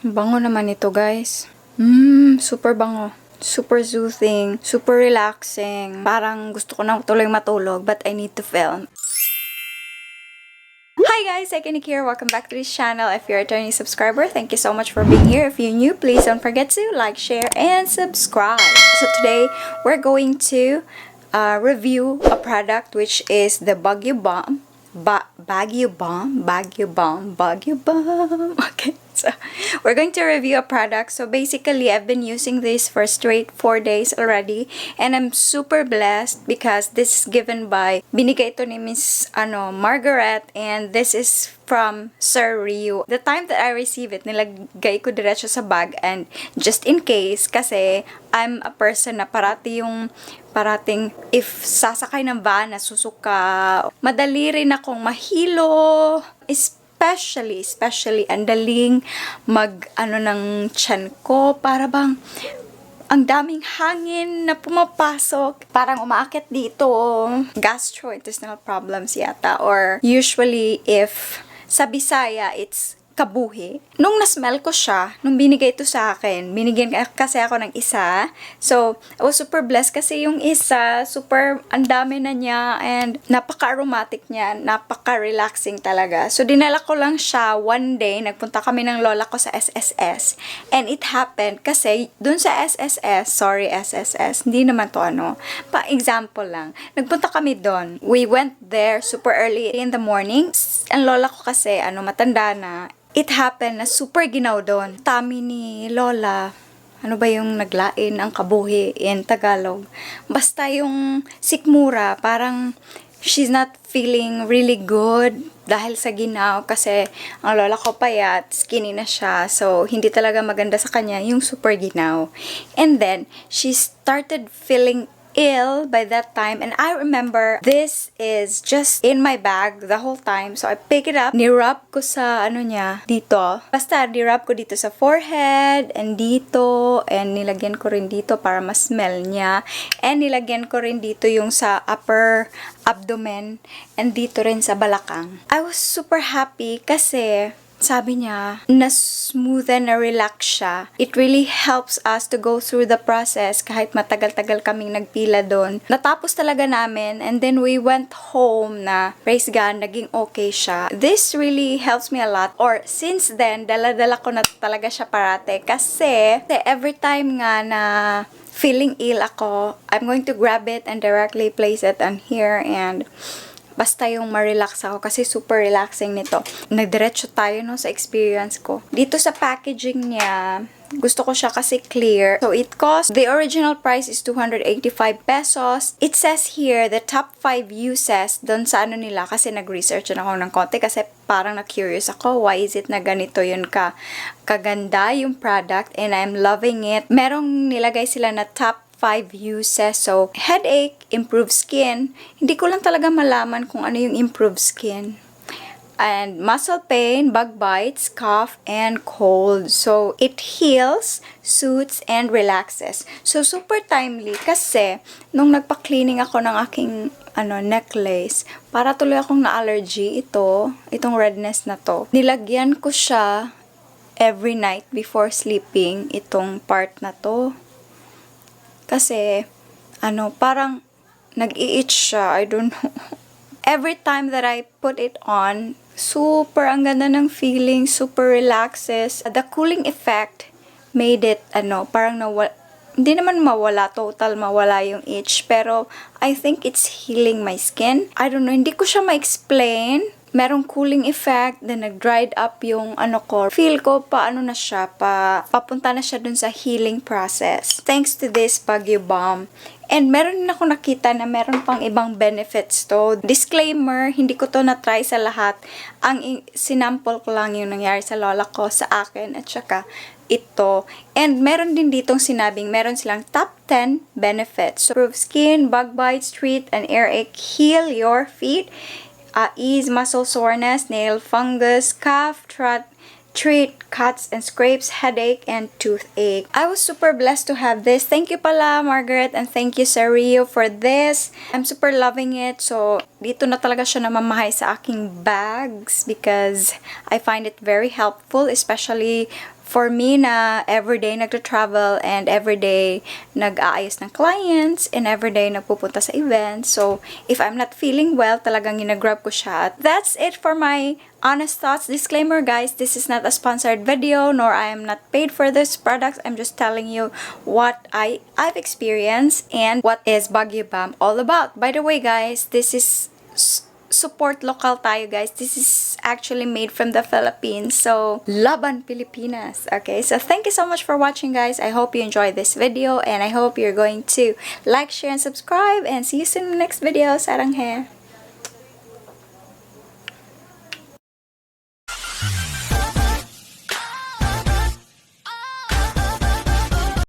Bango naman ito, guys. Super bango. Super soothing, super relaxing. Parang gusto ko na tuloy matulog, but I need to film. Hi guys, Thankyou here. Welcome back to this channel. If you're a returning subscriber, thank you so much for being here. If you're new, please don't forget to like, share, and subscribe. So today, we're going to review a product which is the Baguio Balm. Baguio Balm. Okay, so we're going to review a product. So basically, I've been using this for straight 4 days already, and I'm super blessed because this is given by, binigay ito ni Miss Margaret, and this is from Sir Rio. The time that I received it, nilagay ko diretso sa bag, and just in case, kasi I'm a person na parating if sasakay ng van na susuka, madali rin akong mahilo, especially ang daling ng tiyan ko, para bang ang daming hangin na pumapasok, parang umaakit dito, gastrointestinal problems yata, or usually if sa Bisaya it's kabuhi. Nung na-smell ko siya, nung binigay ito sa akin, binigyan kasi ako ng isa. So, I was super blessed kasi yung isa, super, ang dami na niya, and napaka-aromatic niya, napaka-relaxing talaga. So, dinala ko lang siya one day, nagpunta kami ng lola ko sa SSS. And it happened kasi, dun sa SSS, hindi naman to pa-example lang. Nagpunta kami dun. We went there super early in the morning. Ang lola ko kasi, matanda na. It happened na super ginaw doon. Tami ni Lola, ano ba yung naglain ang kabuhi in Tagalog? Basta yung sikmura, parang she's not feeling really good dahil sa ginaw, kasi ang lola ko payat, skinny na siya, so hindi talaga maganda sa kanya yung super ginaw. And then, she started feeling ill by that time, and I remember this is just in my bag the whole time, so I pick it up, nirub ko sa dito, basta nirub ko dito sa forehead and dito, and nilagyan ko rin dito para mas smell niya, and nilagyan ko rin dito yung sa upper abdomen, and dito rin sa balakang. I was super happy kasi sabi niya, na-smoothen, na-relax siya. It really helps us to go through the process kahit matagal-tagal kaming nagpila doon. Natapos talaga namin, and then we went home na, praise God, naging okay siya. This really helps me a lot. Or, since then, dala-dala ko na talaga siya parate. Kasi every time nga na feeling ill ako, I'm going to grab it and directly place it on here, and basta yung ma-relax ako kasi super relaxing nito. Nagdiretso tayo sa experience ko. Dito sa packaging niya, gusto ko siya kasi clear. So, it cost, the original price is 285 pesos. It says here, the top 5 uses doon sa nila, kasi nag-research na ako ng konti kasi parang na-curious ako, why is it na ganito yun kaganda yung product, and I'm loving it. Merong nilagay sila na top 5 uses. So, headache, improved skin. Hindi ko lang talaga malaman kung ano yung improved skin. And muscle pain, bug bites, cough, and cold. So, it heals, soothes, and relaxes. So, super timely kasi nung nagpa-cleaning ako ng aking necklace, para tuloy akong na-allergy itong redness na to. Nilagyan ko siya every night before sleeping, itong part na to. Kasi, parang nag-i-itch siya. I don't know. Every time that I put it on, super ang ganda ng feeling, super relaxes. The cooling effect made it, parang hindi naman total mawala yung itch, pero I think it's healing my skin. I don't know, hindi ko siya ma-explain. Merong cooling effect, then nag-dried up yung ko. Feel ko na siya, papunta na siya dun sa healing process. Thanks to this Baguio Balm. And meron din ako nakita na meron pang ibang benefits to. Disclaimer, hindi ko to na-try sa lahat. Ang sinample ko lang yung nangyari sa lola ko, sa akin, at saka ito. And meron din ditong sinabing meron silang top 10 benefits. So, improve skin, bug bites, treat an earache, heal your feet, ease muscle soreness, nail fungus, cough, treat cuts and scrapes, headache, and toothache. I was super blessed to have this. Thank you pala, Margaret, and thank you, Sir Rio, for this. I'm super loving it. So, dito na talaga siya namamahay sa aking bags because I find it very helpful, especially for me na everyday nagta-travel and everyday nag-aayos ng clients and everyday nagpupunta sa events. So, if I'm not feeling well, talagang ginagrab ko siya. That's it for my honest thoughts. Disclaimer guys, this is not a sponsored video nor I am not paid for this product. I'm just telling you what I've experienced and what is Baguio Balm all about. By the way guys, this is support local tayo guys. This is actually made from the Philippines. So, laban Pilipinas. Okay, so thank you so much for watching guys. I hope you enjoyed this video and I hope you're going to like, share, and subscribe and see you soon in the next video. Sarang hair.